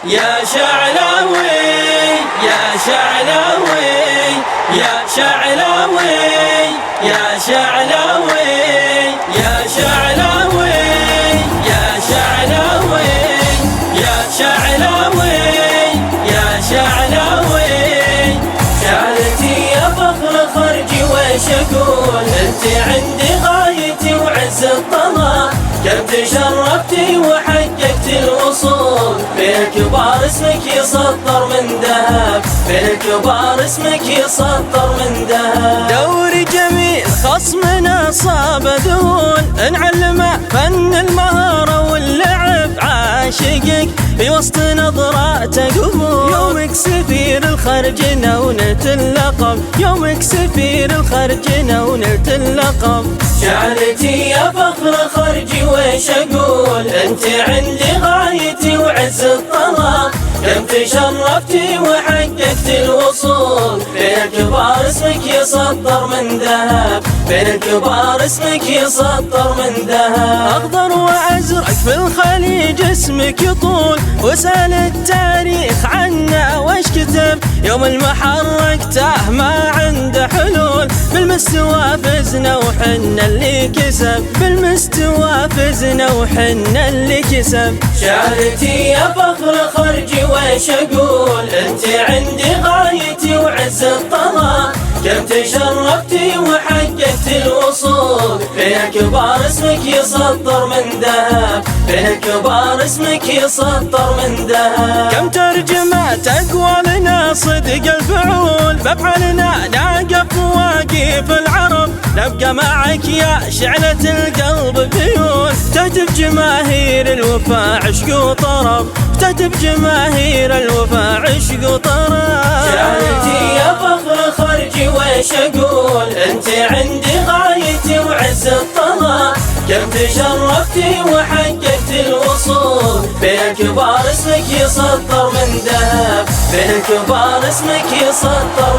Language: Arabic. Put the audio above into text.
يا شعلاوي يا شعلاوي يا شعلاوي يا شعلاوي يا شعلاوي يا شعلاوي يا شعلاوي يا شعلاوي شعلتي يا فخر خرجي وش اقول انت عندي غايتي وعز الطلب كم تشرفتي وحققت الوصول بين الكبار اسمك يسطر من ذهب بين الكبار اسمك يسطر من ذهب دوري جميل خصمنا صاب ذهول نعلمه فن المهارة واللعب عاشقك في وسط نظراته قبول يومك سفير الخرجنا ونلت اللقب يومك سفير الخرجنا ونلت اللقب شعلتي يا فخر خرجي وش اقول انت عندي غايتي وعز الطلب كم تشرفتي وحققت الوصول بين الكبار اسمك يسطر من ذهب بين الكبار اسمك يسطر من ذهب اخضر وازرق في الخليج اسمك يطول وسال التاريخ عنا وش كتب يوم المحركته ما عنده حلول بالمستوى فزنا وحنا اللي كسب بالمستوى فزنا وحنا اللي كسب شعلتي يا فخر خرجي وش اقول انت عندي غايتي وعز الطلب كم تشرفتي وحققت الوصول بين الكبار اسمك يسطر من ذهب بين الكبار اسمك يسطر من ذهب كم ترجمات اقوالنا صدق الفعول بافعالنا نقف واقف العرب نبقى معك يا شعلة القلب فيول تهتف جماهير الوفا عشق وطرب تهتف جماهير الوفا عشق وطرب شعلتي يا فخر خرجي وش اقول انت عندي غايتي وعز الطلب كم تشرفتي وحققت الوصول بين الكبار اسمك يسطر من ذهب بين الكبار اسمك يسطر